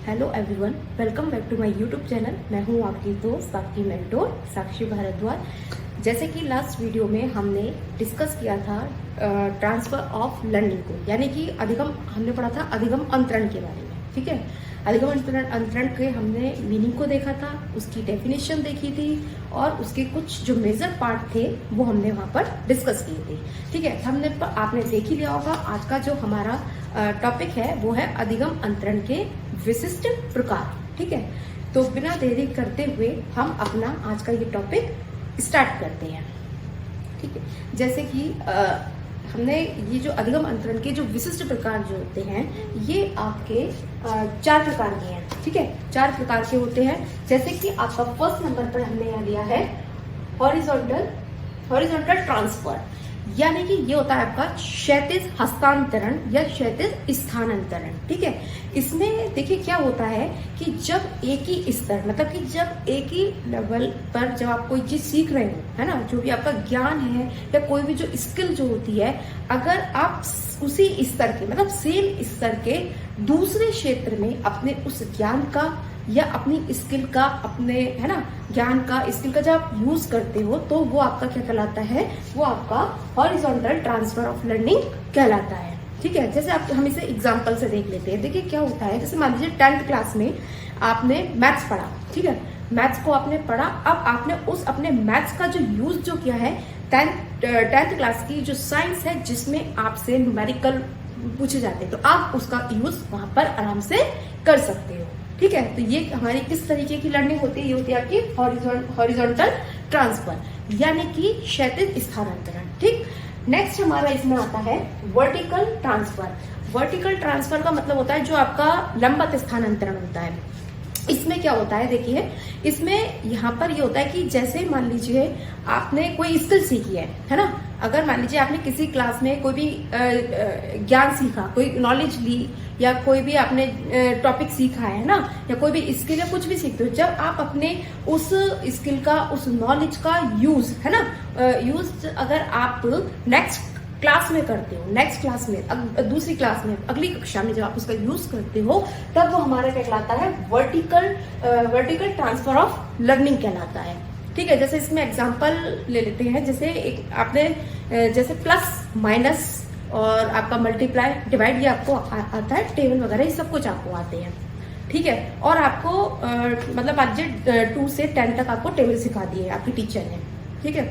Hello everyone, welcome back to my YouTube channel. मैं हूं आपकी दोस्त, आपकी मेंटोर साक्षी भारद्वाज। जैसे कि लास्ट वीडियो में हमने डिस्कस किया था ट्रांसफर ऑफ लर्निंग को, यानी कि अधिगम हमने पढ़ा था अधिगम अंतरण के बारे में। ठीक है, अधिगम अंतरण के हमने मीनिंग को देखा था, उसकी डेफिनेशन देखी थी और उसके कुछ जो मेजर पार्ट थे वो हमने वहां पर डिस्कस किए थे। ठीक है, हमने आपने देख ही लिया होगा। आज का जो हमारा टॉपिक है वो है अधिगम अंतरण के विशिष्ट प्रकार। ठीक है, तो बिना देरी करते हुए हम अपना आज का ये टॉपिक स्टार्ट करते हैं। ठीक है, जैसे कि हमने ये जो अधिगम अंतरण के जो विशिष्ट प्रकार जो होते हैं ये आपके 4 प्रकार के हैं। ठीक है, 4 प्रकार के होते हैं। जैसे कि आपका फर्स्ट नंबर पर हमने यहाँ लिया है हॉरिजॉन्टल ट्रांसफर, यानी कि ये होता है आपका क्षैतिज हस्तांतरण या क्षैतिज स्थानांतरण। ठीक है, इसमें देखिए क्या होता है कि जब एक ही स्तर, मतलब कि जब एक ही लेवल पर जब आप कोई चीज सीख रहे हो, है ना, जो भी आपका ज्ञान है या कोई भी जो स्किल जो होती है, अगर आप उसी स्तर के मतलब सेम स्तर के दूसरे क्षेत्र में अपने उस ज्ञान का या अपनी स्किल का, अपने है ना ज्ञान का, स्किल का जब आप यूज करते हो तो वो आपका क्या कहलाता है, वो आपका हॉरिजॉन्टल ट्रांसफर ऑफ लर्निंग कहलाता है। ठीक है, जैसे आप हम इसे एग्जांपल से देख लेते हैं। देखिए क्या होता है, जैसे मान लीजिए 10th क्लास में आपने मैथ्स पढ़ा। ठीक है, मैथ्स को आपने पढ़ा, अब आपने उस अपने मैथ्स का जो यूज जो किया है 10th क्लास की जो साइंस है जिसमें आपसे न्यूमेरिकल पूछे जाते हैं, तो आप उसका यूज वहां पर आराम से कर सकते हो। ठीक है, तो ये हमारी किस तरीके की लर्निंग होती है, ये होती है आपकी हॉरिजॉन्टल ट्रांसफर, यानी कि क्षैतिज स्थानांतरण। ठीक, नेक्स्ट हमारा इसमें आता है वर्टिकल ट्रांसफर। वर्टिकल ट्रांसफर का मतलब होता है जो आपका लंबवत स्थानांतरण होता है। इसमें क्या होता है, देखिए इसमें यहाँ पर ये होता है कि जैसे मान लीजिए आपने कोई स्किल सीखी है ना, अगर मान लीजिए आपने किसी क्लास में कोई भी ज्ञान सीखा, कोई नॉलेज ली या कोई भी आपने टॉपिक सीखा है ना, या कोई भी स्किल या कुछ भी सीखते हो, जब आप अपने उस स्किल का, उस नॉलेज का यूज है ना, यूज अगर आप नेक्स्ट क्लास में करते हो, नेक्स्ट क्लास में, दूसरी क्लास में, अगली कक्षा में जब आप उसका यूज करते हो, तब वो हमारा क्या कहलाता है, वर्टिकल ट्रांसफर ऑफ लर्निंग कहलाता है। ठीक है, जैसे इसमें एग्जांपल ले लेते हैं। जैसे एक आपने जैसे प्लस माइनस और आपका मल्टीप्लाई डिवाइड ये आपको आता है, टेबल वगैरह ये सब कुछ आपको आते हैं। ठीक है, और आपको मतलब आज 2 से 10 तक आपको टेबल सिखा दिए आपकी टीचर ने। ठीक है,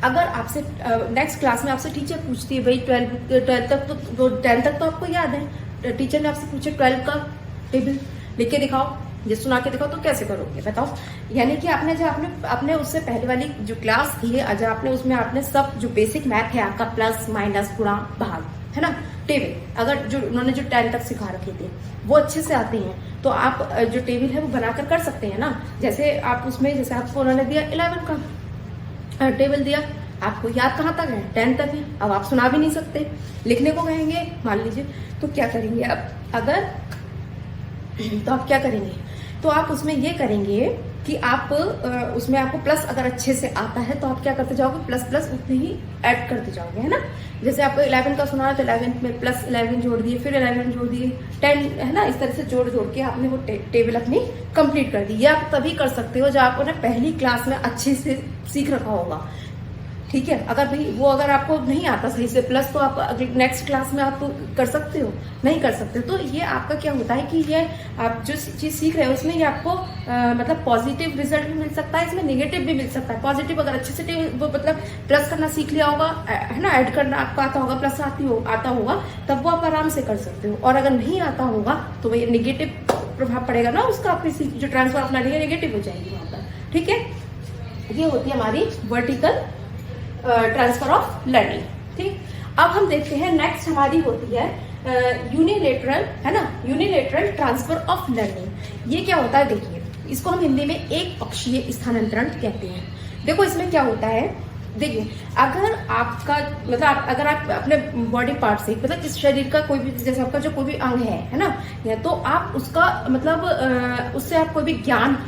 अगर आपसे नेक्स्ट क्लास में आपसे टीचर पूछती है भाई 12 तक तो 10 तक तो आपको याद है, टीचर ने आपसे पूछे 12 का टेबल लिख के दिखाओ, ये सुना के दिखाओ, तो कैसे करोगे बताओ। यानी कि आपने जब आपने उससे पहले वाली जो क्लास थी, जब आपने उसमें आपने सब जो बेसिक मैथ है आपका, प्लस माइनस गुणा भाग है ना, टेबल, अगर जो उन्होंने जो 10 तक सिखा रखे थे वो अच्छे से आते हैं, तो आप जो टेबल है वो बनाकर कर सकते हैं ना। जैसे आप उसमें, जैसे आपको उन्होंने दिया 11 का टेबल दिया, आपको याद कहाँ तक है, 10 तक है, अब आप सुना भी नहीं सकते, लिखने को कहेंगे मान लीजिए, तो क्या करेंगे आप, अगर तो आप क्या करेंगे, तो आप उसमें ये करेंगे कि आप उसमें आपको प्लस अगर अच्छे से आता है तो आप क्या करते जाओगे, प्लस प्लस उतने ही ऐड करते जाओगे, है ना। जैसे आपको 11 का सुना है तो 11 में प्लस 11 जोड़ दिए, फिर 11 जोड़ दिए, 10 है ना, इस तरह से जोड़ जोड़ के आपने वो टेबल अपनी कंप्लीट कर दी। ये आप तभी कर सकते हो जब आपको ना पहली क्लास में अच्छे से सीख रखा होगा। ठीक है, अगर भाई वो अगर आपको नहीं आता सही से प्लस, तो आप नेक्स्ट क्लास में आप कर सकते हो, नहीं कर सकते। तो ये आपका क्या होता है कि ये आप जो चीज सीख रहे हो इसमें ये आपको मतलब पॉजिटिव रिजल्ट भी मिल सकता है, इसमें नेगेटिव भी मिल सकता है। पॉजिटिव अगर अच्छे से वो मतलब प्लस करना सीख लिया होगा, है ना, ऐड करना आपको आता होगा, प्लस आता होगा, तब वो आप आराम से कर सकते हो। और अगर नहीं आता होगा तो वही नेगेटिव प्रभाव पड़ेगा ना उसका, आपकी जो ट्रांसफर अपना लेंगे नेगेटिव हो जाएगी वहां पर। ठीक है, ये होती है हमारी वर्टिकल ट्रांसफर ऑफ लर्निंग। ठीक, अब हम देखते हैं नेक्स्ट हमारी होती है यूनिलेटरल, है ना, यूनिलेटरल ट्रांसफर ऑफ लर्निंग। ये क्या होता है, देखिए इसको हम हिंदी में एक पक्षीय स्थानांतरण कहते हैं। देखो इसमें क्या होता है, देखिए अगर आपका मतलब अगर आप अपने बॉडी पार्ट से, मतलब इस शरीर का कोई भी, जैसे आपका जो कोई भी अंग है ना, तो आप उसका मतलब उससे आप कोई भी ज्ञान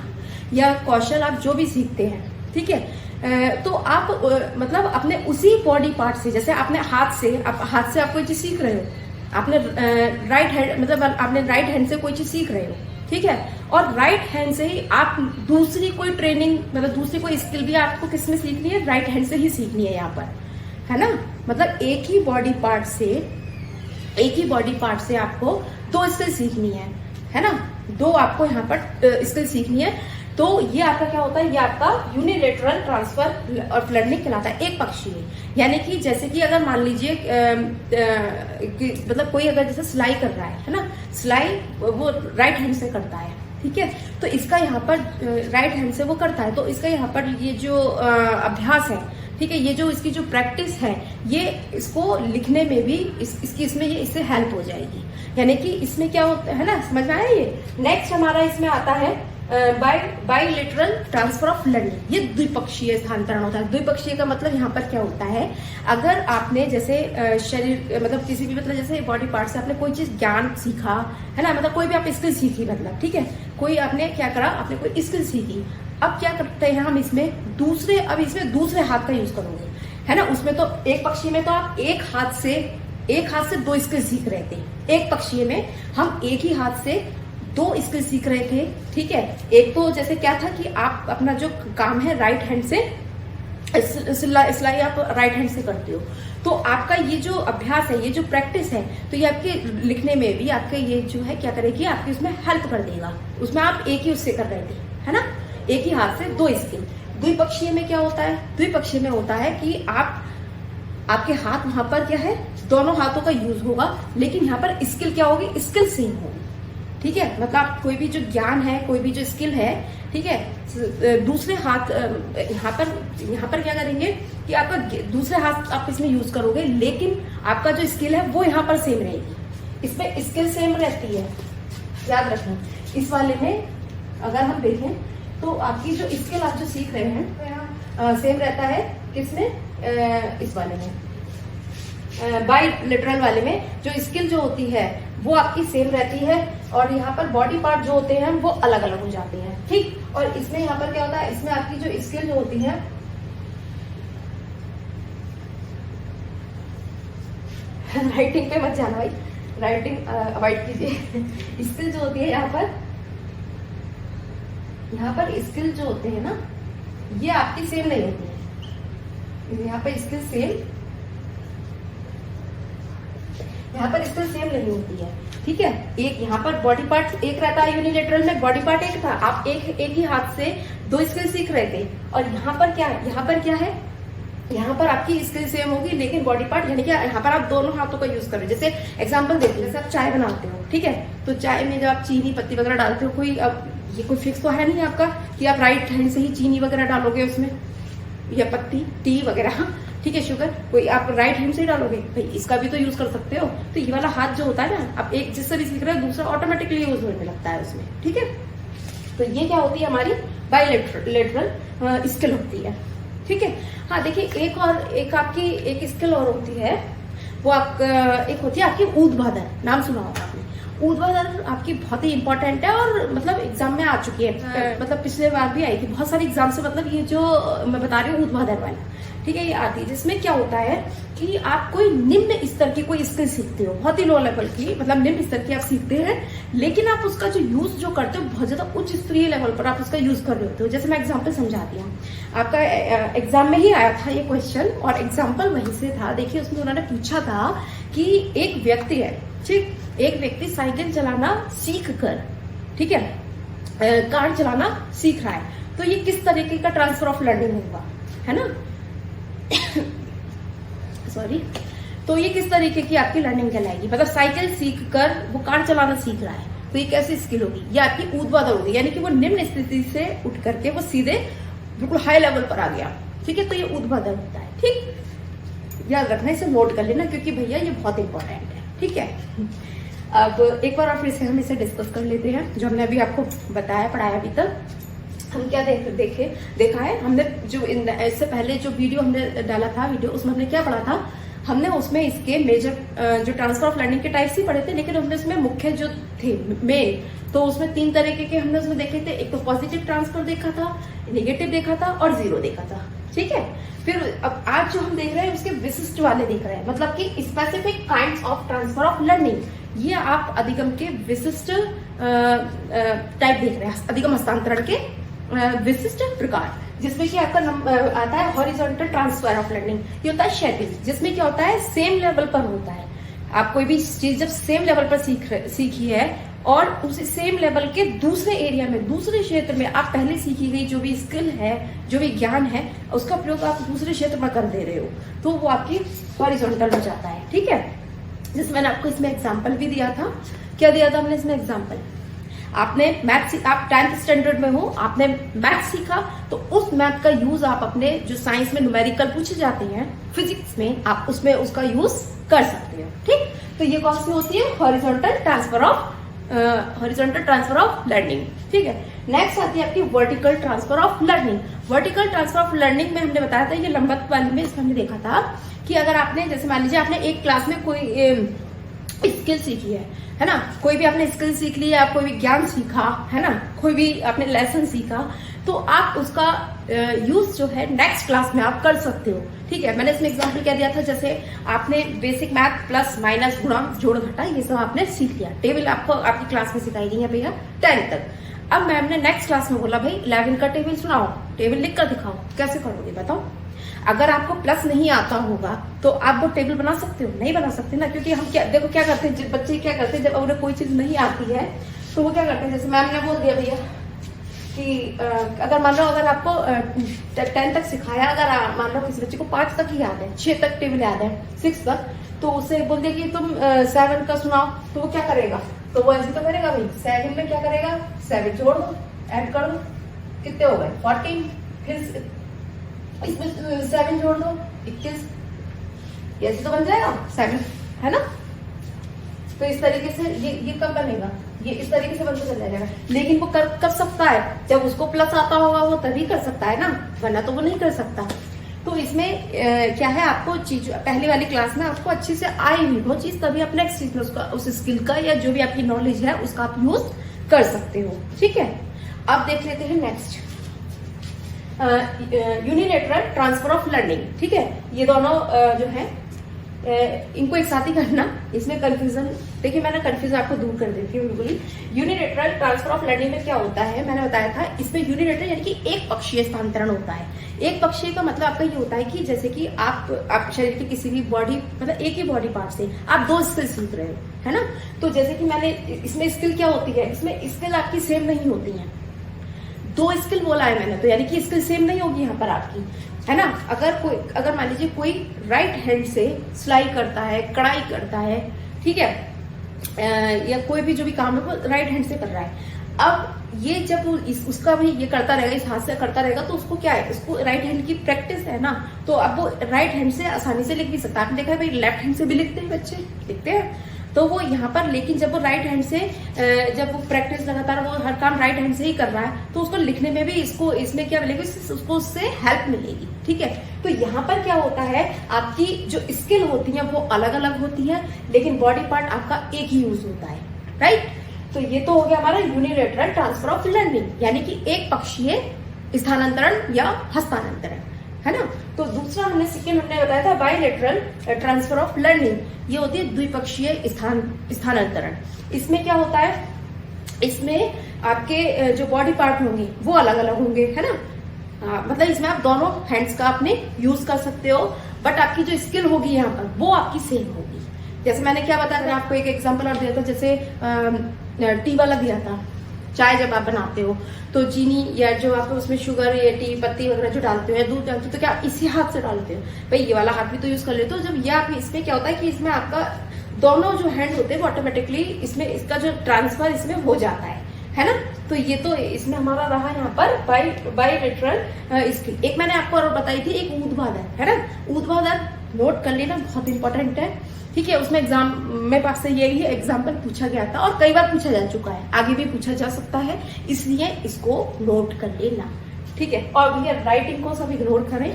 या कौशल आप जो भी सीखते हैं, ठीक है, तो आप मतलब अपने उसी बॉडी पार्ट से, जैसे आपने हाथ से आप कोई चीज सीख रहे हो, आपने राइट हैंड मतलब आपने राइट हैंड से कोई चीज सीख रहे हो, ठीक है, और राइट हैंड से ही आप दूसरी कोई ट्रेनिंग मतलब दूसरी कोई स्किल भी आपको किस में सीखनी है, राइट हैंड से ही सीखनी है यहाँ पर, है ना। मतलब एक ही बॉडी पार्ट से आपको 2 स्किल सीखनी है ना, 2 आपको यहाँ पर स्किल सीखनी है। तो ये आपका क्या होता है, ये आपका यूनिलेटरल ट्रांसफर ऑफ लर्निंग कहलाता है, एक पक्षीय। यानी कि जैसे कि अगर मान लीजिए मतलब कोई अगर जैसे सिलाई कर रहा है ना, सिलाई वो राइट हैंड से करता है, ठीक है, तो इसका यहाँ पर राइट हैंड से वो करता है, तो इसका यहाँ पर ये जो अभ्यास है, ठीक है, ये जो इसकी जो प्रैक्टिस है, ये इसको लिखने में भी इसमें ये इससे हेल्प हो जाएगी। यानी कि इसमें क्या होता है ना, समझ में आया ये। नेक्स्ट हमारा इसमें आता है बाइलेटरल ट्रांसफर ऑफ लर्निंग। ये द्विपक्षीय स्थानांतरण होता है। द्विपक्षीय का मतलब यहाँ पर क्या होता है, अगर आपने जैसे शरीर मतलब किसी भी मतलब जैसे बॉडी पार्ट से आपने कोई चीज ज्ञान सीखा है ना, मतलब कोई भी आप स्किल सीखी, मतलब ठीक है, कोई आपने क्या करा, आपने कोई स्किल सीखी, अब क्या करते हैं हम इसमें दूसरे हाथ का यूज करोगे, है ना। उसमें तो एक पक्षीय में तो आप एक हाथ से 2 स्किल सीख रहे थे, एक पक्षीय में हम एक ही हाथ से 2 स्किल सीख रहे थे, ठीक है। एक तो जैसे क्या था कि आप अपना जो काम है राइट हैंड से सिलाई आप राइट हैंड से करते हो, तो आपका ये जो अभ्यास है, ये जो प्रैक्टिस है, तो ये आपके लिखने में भी आपके ये जो है क्या करेगी, आपकी उसमें हेल्प कर देगा। उसमें आप एक ही उससे कर रहे थे, है ना, एक ही हाथ से 2 स्किल। द्विपक्षीय में क्या होता है, द्विपक्षीय में होता है कि आपके हाथ वहां पर क्या है, दोनों हाथों का यूज होगा, लेकिन यहाँ पर स्किल क्या होगी, स्किल सेम होगी, ठीक है। मतलब आप कोई भी जो ज्ञान है, कोई भी जो स्किल है, ठीक है, दूसरे हाथ यहाँ पर क्या करेंगे कि आपका दूसरे हाथ आप इसमें यूज करोगे, लेकिन आपका जो स्किल है वो यहाँ पर सेम रहेगी। इसमें स्किल सेम रहती है, याद रखना। इस वाले में अगर हम देखें तो आपकी जो स्किल आप जो सीख रहे हैं सेम रहता है, किसमें, इस वाले में बाइलेटरल वाले में जो स्किल जो होती है वो आपकी सेम रहती है, और यहाँ पर बॉडी पार्ट जो होते हैं वो अलग अलग हो जाते हैं, ठीक। और इसमें यहाँ पर क्या होता है, इसमें आपकी जो स्किल जो होती है, राइटिंग पे मत जाना भाई, राइटिंग अवॉइड कीजिए। स्किल जो होती है यहाँ पर स्किल जो होते हैं ना, ये आपकी सेम नहीं होती है। यहाँ पर स्किल सेम नहीं होती है, ठीक है। एक यहाँ पर बॉडी पार्ट एक रहता है, यूनिलेटरल में बॉडी पार्ट एक था, आप एक ही हाथ से 2 स्किल सीख रहे थे, और यहाँ पर क्या है, यहाँ पर आपकी स्किल सेम होगी, लेकिन बॉडी पार्ट यानी कि यहाँ पर आप दोनों हाथों का यूज कर रहे हो। जैसे एग्जांपल देखिए, जैसे आप चाय बनाते हो, ठीक है, तो चाय में जब आप चीनी पत्ती वगैरह डालते हो, ये कोई फिक्स तो है नहीं आपका कि आप राइट हैंड से ही चीनी वगैरह डालोगे उसमें, या पत्ती टी वगैरह, ठीक है, शुगर कोई आप राइट हैंड से ही डालोगे, भाई इसका भी तो यूज कर सकते हो। तो ये वाला हाथ जो होता है ना, आप एक जिससे भी सीख रहे हो, दूसरा ऑटोमेटिकली यूज होने लगता है उसमें, ठीक है। तो ये क्या होती है, हमारी बाइलेटरल स्किल होती है, ठीक है। हाँ देखिए, एक आपकी एक स्किल और होती है, वो एक होती है आपकी ऊर्ध्वाधर, नाम सुना होगा आपने। ऊर्ध्वाधर आपकी बहुत ही इंपॉर्टेंट है, और मतलब एग्जाम में आ चुकी है, मतलब पिछले बार भी आई थी बहुत सारे एग्जाम से। मतलब ये जो मैं बता रही हूँ ऊर्ध्वाधर वाला, ठीक है, ये आती है, जिसमें क्या होता है कि आप कोई निम्न स्तर की कोई स्किल सीखते हो, बहुत ही लो लेवल की, मतलब निम्न स्तर की आप सीखते हैं, लेकिन आप उसका जो यूज जो करते हो बहुत ज्यादा उच्च स्तरीय लेवल पर आप उसका यूज कर रहे होते हो। जैसे मैं एग्जाम्पल समझाती हूँ, आपका एग्जाम में ही आया था ये क्वेश्चन, और एग्जाम्पल वहीं से था। देखिए, उसमें उन्होंने पूछा था कि एक व्यक्ति है, ठीक, एक व्यक्ति साइकिल चलाना सीख कर, ठीक है, कार चलाना सीख रहा है, तो ये किस तरीके का ट्रांसफर ऑफ लर्निंग होगा, है ना। सॉरी, तो ये किस तरीके की आपकी लर्निंग कहलाएगी, मतलब साइकिल सीख कर वो कार चलाना सीख रहा है, तो ये कैसी स्किल होगी, ये आपकी ऊर्ध्वाधर होगी, यानी कि वो निम्न स्थिति से उठ करके वो सीधे बिल्कुल हाई लेवल पर आ गया, ठीक है, तो ये ऊर्ध्वाधर होता है, ठीक, याद रखना, इसे नोट कर लेना, क्योंकि भैया ये बहुत इंपॉर्टेंट है, ठीक है। अब एक बार और फिर से हम इसे डिस्कस कर लेते हैं, जो हमने अभी आपको बताया पढ़ाया अभी तक। हम क्या देखा है हमने, जो इससे पहले जो वीडियो हमने डाला था उसमें हमने क्या पढ़ा था, हमने उसमें इसके मेजर जो ट्रांसफर ऑफ लर्निंग के टाइप्स ही पढ़े थे, लेकिन हमने उसमें मुख्य जो थे मेन, तो उसमें 3 तरीके के हमने उसमें देखे थे। एक तो पॉजिटिव ट्रांसफर देखा था, नेगेटिव देखा था, और जीरो देखा था, ठीक है। फिर अब आज जो हम देख रहे हैं उसके विशिष्ट वाले देख रहे हैं, मतलब कि specific kinds of transfer of learning. ये आप अधिगम के विशिष्ट टाइप देख रहे हैं, अधिगम हस्तांतरण के विशिष्ट प्रकार, जिसमें कि आपका आता है हॉरिजॉन्टल ट्रांसफर ऑफ लर्निंग। ये होता है क्षैतिज, जिसमें क्या होता है सेम लेवल पर होता है। आप कोई भी चीज जब सेम लेवल पर सीखी है और उसी सेम लेवल के दूसरे एरिया में, दूसरे क्षेत्र में आप पहले सीखी गई जो भी स्किल है, जो भी ज्ञान है, उसका प्रयोग आप दूसरे क्षेत्र में कर दे रहे हो, तो वो आपकी हॉरिजॉन्टल हो जाता है। ठीक है, जिसमें मैंने आपको इसमें एग्जाम्पल भी दिया था। क्या दिया था हमने इसमें एग्जाम्पल? आपने मैथ, आप 10th स्टैंडर्ड में हो, आपने मैथ सीखा, तो उस मैथ का यूज आप अपने जो साइंस में न्यूमेरिकल पूछे जाते हैं, फिजिक्स में, आप उसमें उसका यूज कर सकते हो। ठीक, तो ये कौन सी होती है? Horizontal transfer of learning. ठीक है, नेक्स्ट आती है आपकी vertical transfer of learning. Vertical transfer of learning में हमने बताया था, ये लंबवत वाले में इसमें हमने देखा था कि अगर आपने, जैसे मान लीजिए आपने एक क्लास में कोई स्किल सीखी है ना, कोई भी आपने स्किल सीख ली, आप कोई भी ज्ञान सीखा है ना, कोई भी आपने लेसन सीखा, तो आप उसका यूज जो है नेक्स्ट क्लास में आप कर सकते हो। ठीक है, मैंने इसमें एग्जांपल क्या दिया था, जैसे आपने बेसिक मैथ प्लस माइनस गुणा जोड़ घटा ये सब आपने सीख लिया, टेबल आपको आपकी क्लास में सिखाई गई है भैया 10 तक। अब मैम ने नेक्स्ट क्लास में बोला भाई 11 का टेबल सुनाओ, टेबल लिख कर दिखाओ, कैसे करोगे बताओ? अगर आपको प्लस नहीं आता होगा तो आप वो टेबल बना सकते हो? नहीं बना सकते ना, क्योंकि हम क्या देखो क्या करते हैं, बच्चे क्या करते हैं, जब उन्हें कोई चीज नहीं आती है तो वो क्या करते हैं, जैसे मैम ने बोल दिया भैया कि अगर मान लो अगर आपको 10 तक सिखाया, अगर मान लो किसी बच्चे को 5 तक ही याद है, 6 तक टेबल याद है, 6 तक, तो उसे बोल दिया कि तुम 7 का सुनाओ, तो वो क्या करेगा? तो वो ऐसे तो करेगा भाई, 7 में क्या करेगा? 7 जोड़ दो, ऐड कर दो, कितने हो गए? 14, फिर इसमें 7 जोड़ दो, 21, ऐसे तो बन जाएगा 7, है ना? तो इस तरीके से ये कब बनेगा? ये इस तरीके से बनकर चल जाएगा। लेकिन वो कर सकता है जब उसको प्लस आता होगा, वो तभी कर सकता है ना, वरना तो वो नहीं कर सकता। तो इसमें क्या है, आपको चीज पहली वाली क्लास में आपको अच्छे से आई हुई वो चीज, तभी आप नेक्स्ट चीज में उसका, उस स्किल का या जो भी आपकी नॉलेज है उसका आप यूज कर सकते हो। ठीक है, अब देख लेते हैं next unilateral transfer of learning. ठीक है, ये दोनों जो है इनको एक साथ ही करना, इसमें कंफ्यूजन, देखिए मैंने कंफ्यूजन आपको दूर कर देती हूँ बिल्कुल। यूनिलेटरल ट्रांसफर ऑफ लर्निंग में क्या होता है, मैंने बताया था, इसमें यूनिलेटरल यानी कि एक पक्षीय स्थानांतरण होता है। एक पक्षीय का मतलब आपका ये होता है कि जैसे कि आप शरीर की किसी भी बॉडी, मतलब एक ही बॉडी पार्ट से आप 2 स्किल सीख रहे हो, है ना? तो जैसे कि मैंने इसमें स्किल क्या होती है, इसमें स्किल आपकी सेम नहीं होती है। 2 स्किल बोला है मैंने, तो यानी कि स्किल सेम नहीं होगी यहाँ पर आपकी, है ना? अगर मान लीजिए कोई राइट हैंड से सिलाई करता है, कढ़ाई करता है, ठीक है, या कोई भी जो भी काम है वो राइट हैंड से कर रहा है। अब ये जब उसका भी ये करता रहेगा, इस हाथ से करता रहेगा, तो उसको क्या है, उसको राइट हैंड की प्रैक्टिस है ना, तो अब वो राइट हैंड से आसानी से लिख भी सकता है। आपने देखा है भाई लेफ्ट हैंड से भी लिखते हैं बच्चे, लिखते हैं, तो वो यहाँ पर, लेकिन जब वो राइट हैंड से, जब वो प्रैक्टिस लगातार वो हर काम राइट हैंड से ही कर रहा है, तो उसको लिखने में भी इसमें क्या मिलेगी, उसको उससे हेल्प मिलेगी। ठीक है, तो यहाँ पर क्या होता है, आपकी जो स्किल होती है वो अलग अलग होती है, लेकिन बॉडी पार्ट आपका एक ही यूज होता है, राइट? तो ये तो हो गया हमारा यूनिलेटरल ट्रांसफर ऑफ लर्निंग, यानी कि एक पक्षीय स्थानांतरण या हस्तांतरण, है ना? तो दूसरा हमने बताया था बायलेटरल ट्रांसफर ऑफ लर्निंग, ये होती है द्विपक्षीय स्थानांतरण। इसमें क्या होता है, इसमें आपके जो बॉडी पार्ट होंगे वो अलग अलग होंगे, है ना? मतलब इसमें आप दोनों हैंड्स का अपने यूज कर सकते हो, बट आपकी जो स्किल होगी यहाँ पर वो आपकी सेम होगी। जैसे मैंने क्या बताया था आपको, एक एग्जांपल और दिया था, जैसे टी वाला दिया था, चाय जब आप बनाते हो तो चीनी या जो आप उसमें शुगर या टी पत्ती वगैरह जो डालते हो या दूध डालते हो, तो क्या आप इसी हाथ से डालते हो? भाई ये वाला हाथ भी तो यूज कर लेते हो। जब ये आप, इसमें क्या होता है कि इसमें आपका दोनों जो हैंड होते हैं वो ऑटोमेटिकली इसमें इसका जो ट्रांसफर इसमें हो जाता है ना? तो ये तो इसमें हमारा रहा यहाँ पर बायलेटरल स्किल। एक मैंने आपको और बताई थी, एक ऊर्ध्वाधर, है ना? ऊर्ध्वाधर नोट कर लेना, बहुत इंपॉर्टेंट है। ठीक है, उसमें एग्जाम में पास से यही एग्जाम्पल पूछा गया था और कई बार पूछा जा चुका है, आगे भी पूछा जा सकता है, इसलिए इसको नोट कर लेना। ठीक है, और भैया राइटिंग को सब इग्नोर करें,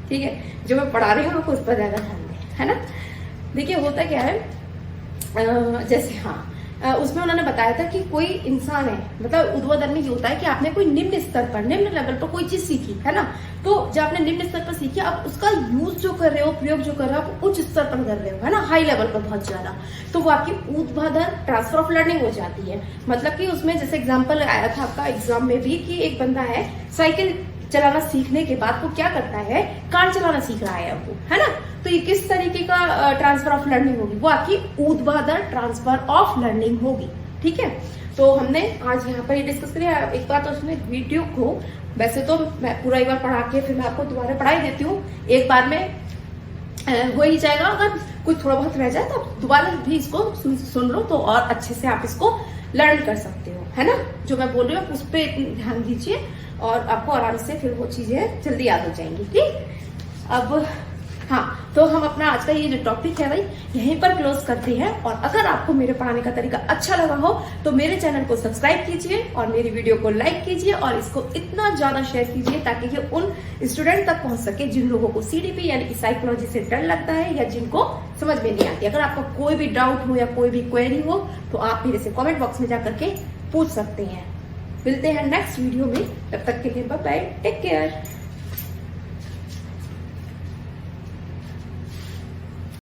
ठीक है? जो मैं पढ़ा रही हूँ उस पर ज्यादा ध्यान दें, है ना? देखिए होता क्या है, जैसे हाँ, उसमें उन्होंने बताया था कि कोई इंसान है, मतलब ऊर्ध्वाधर में ये होता है कि आपने कोई निम्न स्तर पर, निम्न लेवल पर कोई चीज सीखी है ना, तो जब आपने निम्न स्तर पर सीखी, आप उसका यूज जो कर रहे हो, प्रयोग जो कर रहे हो, आप उच्च स्तर पर कर रहे हो, है ना, हाई लेवल पर बहुत ज्यादा, तो वो आपकी ऊर्ध्वाधर ट्रांसफर ऑफ लर्निंग हो जाती है। मतलब कि उसमें जैसे एग्जाम्पल आया था आपका एग्जाम में भी कि एक बंदा है साइकिल चलाना सीखने के बाद वो क्या करता है, कार चलाना सीख रहा है अब वो, है ना, तो ये किस तरीके का ट्रांसफर ऑफ लर्निंग होगी, वो आपकी ऊर्ध्वाधर ट्रांसफर ऑफ लर्निंग होगी। ठीक है, तो हमने आज यहाँ पर ये डिस्कस किया। एक बार तो उसमें वीडियो को, वैसे तो मैं पूरा एक बार पढ़ा के फिर मैं आपको दोबारा पढ़ाई देती हूँ, एक बार में हो ही जाएगा। अगर कुछ थोड़ा बहुत रह जाए तो आप दोबारा भी इसको सुन लो तो और अच्छे से आप इसको लर्न कर सकते हो, है ना। जो मैं बोल रही हूँ उस पर ध्यान दीजिए और आपको आराम से फिर वो चीजें जल्दी याद हो जाएंगी। ठीक, अब हाँ, तो हम अपना आज का ये जो टॉपिक है भाई यहीं पर क्लोज करते हैं। और अगर आपको मेरे पढ़ाने का तरीका अच्छा लगा हो तो मेरे चैनल को सब्सक्राइब कीजिए और मेरी वीडियो को लाइक कीजिए और इसको इतना ज्यादा शेयर कीजिए ताकि ये उन स्टूडेंट तक पहुंच सके जिन लोगों को सीडीपी यानी कि साइकोलॉजी से डर लगता है या जिनको समझ में नहीं आती। अगर आपका कोई भी डाउट हो या कोई भी क्वेरी हो तो आप मेरे से कॉमेंट बॉक्स में जाकर के पूछ सकते हैं। मिलते हैं नेक्स्ट वीडियो में, तब तक के लिए बाय बाय, टेक केयर।